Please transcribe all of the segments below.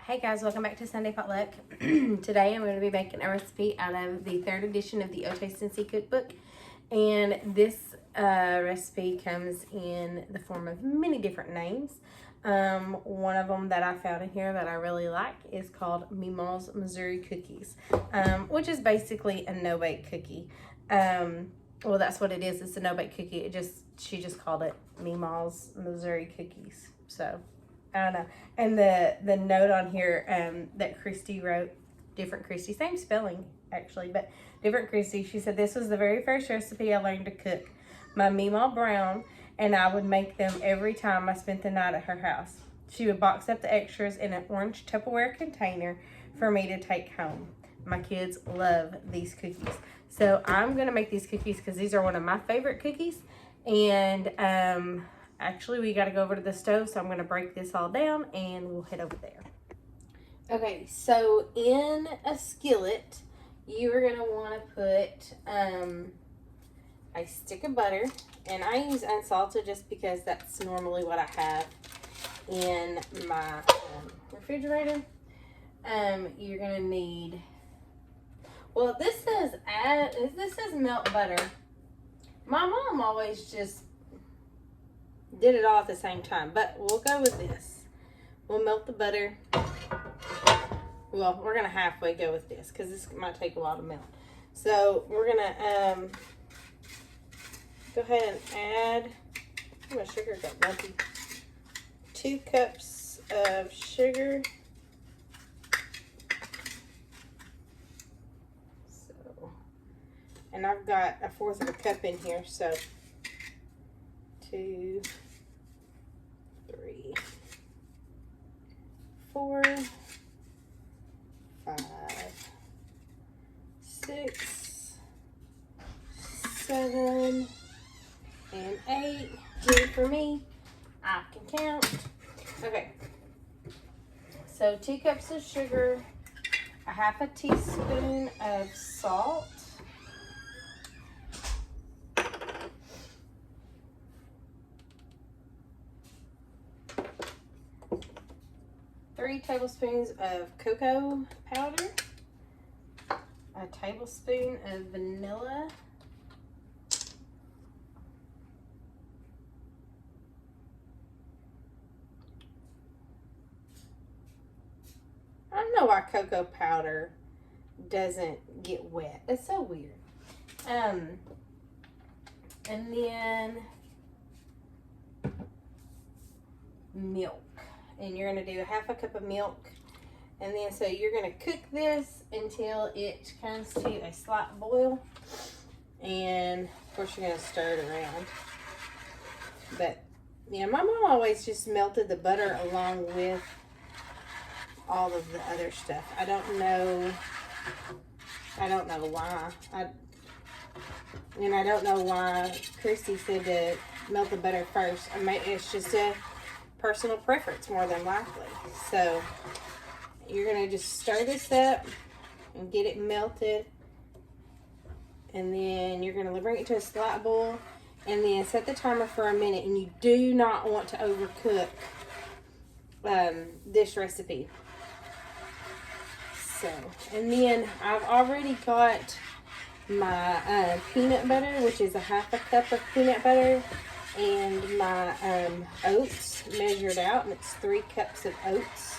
Hey guys, welcome back to Sunday Potluck. Today I'm going to be making a recipe out of the 3rd edition of the OTC cookbook. And this recipe comes in the form of many different names. One of them that I found in here that I really like is called Memaw's Missouri Cookies, which is basically a no-bake cookie. Well, that's what it is. It's a no-bake cookie. She just called it Memaw's Missouri Cookies. So I don't know. And the note on here that Christy wrote, different Christy, same spelling actually, but different Christy, she said, "This was the very first recipe I learned to cook. My Memaw brown, and I would make them every time I spent the night at her house. She would box up the extras in an orange Tupperware container for me to take home. My kids love these cookies." So I'm going to make these cookies because these are one of my favorite cookies. And actually, we got to go over to the stove, so I'm going to break this all down and we'll head over there. Okay, so in a skillet, you are going to want to put a stick of butter. And I use unsalted just because that's normally what I have in my refrigerator. You're going to need, well, this says melt butter. My mom always just did it all at the same time, but we'll go with this. We'll melt the butter. Well, we're gonna halfway go with this because this might take a while to melt. So we're gonna go ahead and add, my sugar got lumpy, 2 cups of sugar. So, and I've got 1/4 of a cup in here, so 2, 3, 4, 5, 6, 7, and 8. Good for me. I can count. Okay. So 2 cups of sugar, 1/2 teaspoon of salt, 3 tablespoons of cocoa powder, a tablespoon of vanilla, I don't know why cocoa powder doesn't get wet. It's so weird. And then milk. And you're going to do 1/2 cup of milk. And then, so you're going to cook this until it comes to a slight boil. And, of course, you're going to stir it around. But, yeah, my mom always just melted the butter along with all of the other stuff. I don't know why. And I don't know why Christy said to melt the butter first. I mean, it's just a personal preference more than likely. So you're going to just stir this up and get it melted, and then you're going to bring it to a slight boil and then set the timer for a minute. And you do not want to overcook this recipe. So, and then I've already got my peanut butter, which is 1/2 cup of peanut butter, and my oats measured out, and it's 3 cups of oats.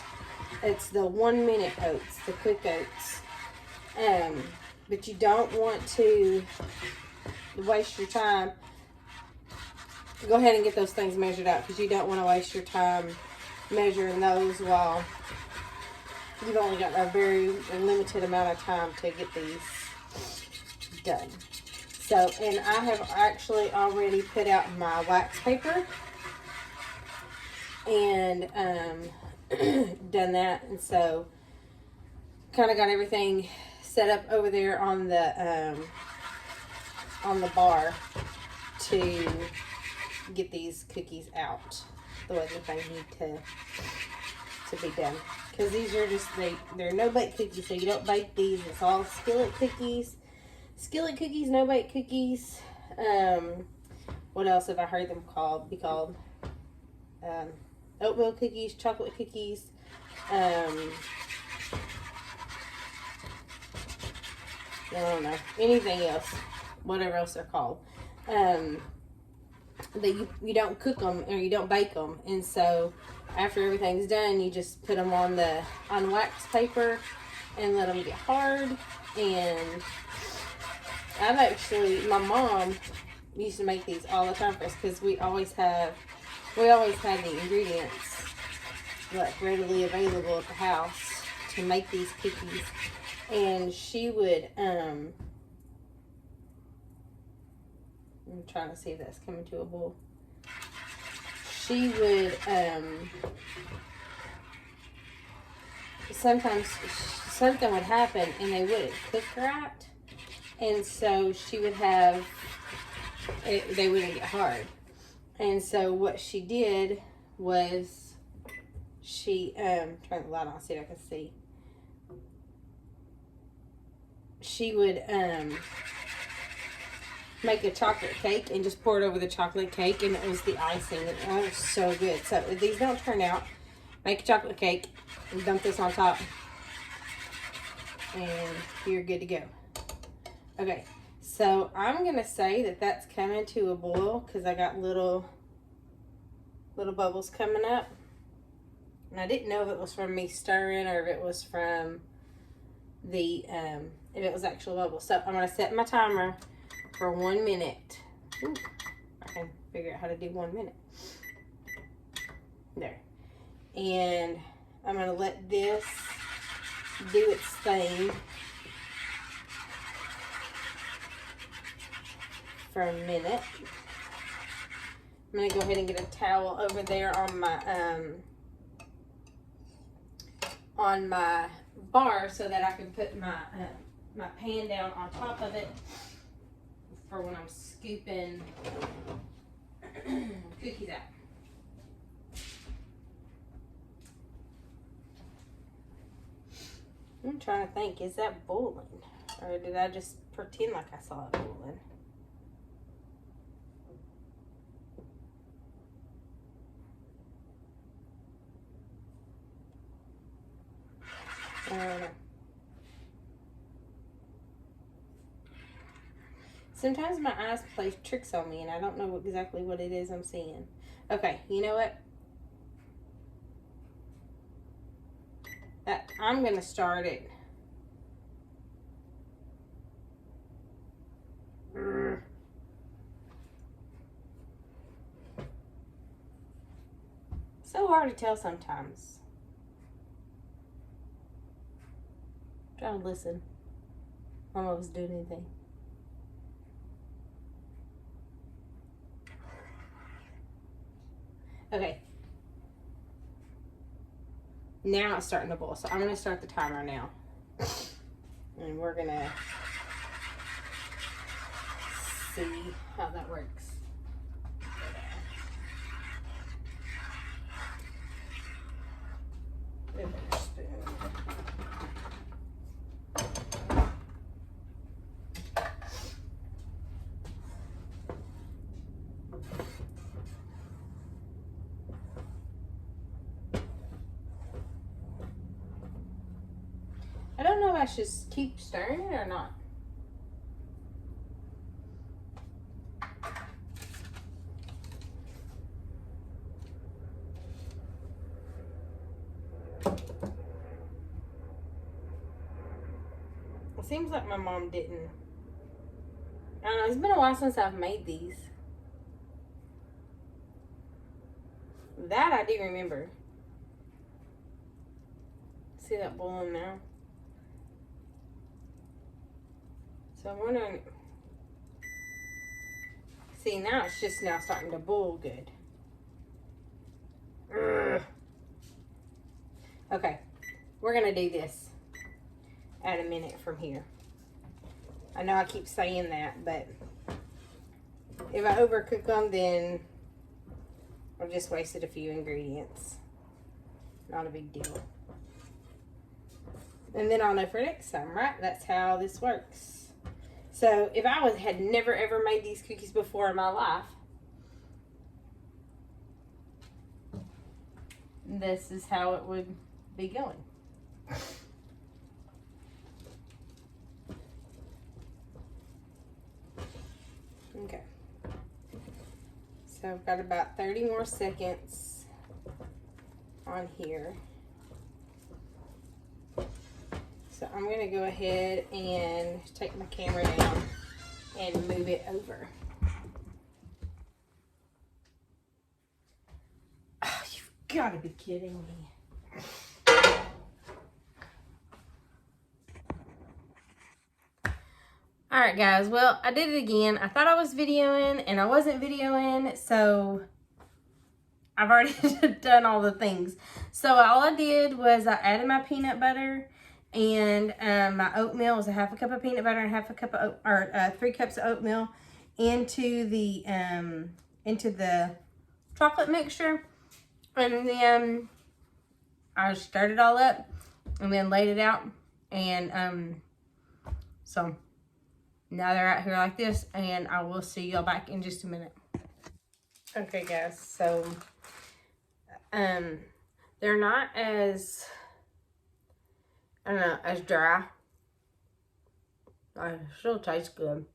It's the 1-minute oats, the cook oats. But you don't want to waste your time. Go ahead and get those things measured out because you don't want to waste your time measuring those while you've only got a very limited amount of time to get these done. So, and I have actually already put out my wax paper and done that. And so, kind of got everything set up over there on the bar to get these cookies out the way that they need to be done. Because these are just, they're no-bake cookies, so you don't bake these. It's all skillet cookies. Skillet cookies, no-bake cookies. What else have I heard them be called? Oatmeal cookies, chocolate cookies. I don't know, anything else, whatever else they're called. That you don't cook them or you don't bake them, and so after everything's done, you just put them on wax paper and let them get hard. And my mom used to make these all the time for us because we always had the ingredients like readily available at the house to make these cookies. And she would I'm trying to see if that's coming to a boil. She would, sometimes something would happen and they wouldn't cook right. And so she would have, they wouldn't get hard. And so what she did was she, turn the light on, see if I can see. She would, make a chocolate cake and just pour it over the chocolate cake, and it was the icing, and it was so good. So if these don't turn out, make a chocolate cake and dump this on top, and you're good to go. Okay, so I'm gonna say that that's coming to a boil because I got little bubbles coming up, and I didn't know if it was from me stirring or if it was from the if it was actual bubbles. So I'm gonna set my timer for 1 minute. Ooh, I can figure out how to do 1 minute. There. And I'm going to let this do its thing for a minute. I'm going to go ahead and get a towel over there on my bar so that I can put my pan down on top of it for when I'm scooping cookies out. I'm trying to think, is that boiling? Or did I just pretend like I saw it boiling? I don't know. Sometimes my eyes play tricks on me and I don't know exactly what it is I'm seeing. Okay, you know what? I'm going to start it. So hard to tell sometimes. Trying to listen. I don't know if it's doing anything. Okay. Now it's starting to boil. So I'm going to start the timer now. And we're going to see how that works. I don't know if I should keep stirring it or not. It seems like my mom didn't. I don't know, it's been a while since I've made these. That I do remember. See that boiling now? So I'm wondering, see now it's just now starting to boil good. Ugh. Okay, we're gonna do this at a minute from here. I know I keep saying that, but if I overcook them, then I've just wasted a few ingredients. Not a big deal. And then I'll know for next time, right? That's how this works. So if I had never ever made these cookies before in my life, this is how it would be going. Okay. So I've got about 30 more seconds on here. So I'm going to go ahead and take my camera down and move it over. Oh, you've got to be kidding me. Alright guys, well, I did it again. I thought I was videoing and I wasn't videoing, so I've already done all the things. So all I did was I added my peanut butter and my oatmeal. It was a half a cup of peanut butter and half a cup of 3 cups of oatmeal into the chocolate mixture, and then I stirred it all up and then laid it out, and so now they're out here like this, and I will see y'all back in just a minute. Okay guys, so they're not as, I don't know, as dry. It still tastes good,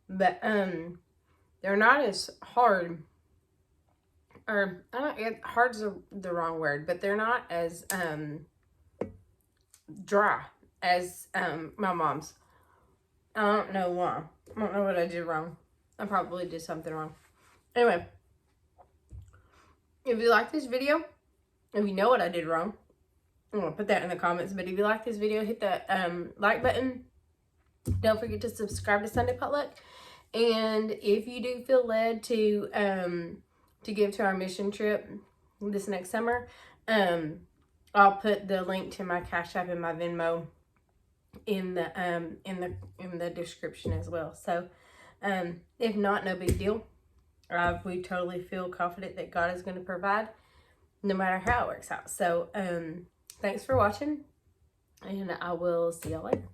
but they're not as hard, or I don't, hard's the wrong word, but they're not as dry as my mom's. I don't know why. I don't know what I did wrong. I probably did something wrong. Anyway, if you like this video, if you know what I did wrong, I'm going to put that in the comments. But if you like this video, hit that like button. Don't forget to subscribe to Sunday Potluck. And if you do feel led to give to our mission trip this next summer, I'll put the link to my Cash App and my Venmo in the description as well. So if not, no big deal. We totally feel confident that God is going to provide no matter how it works out. So thanks for watching, and I will see y'all later.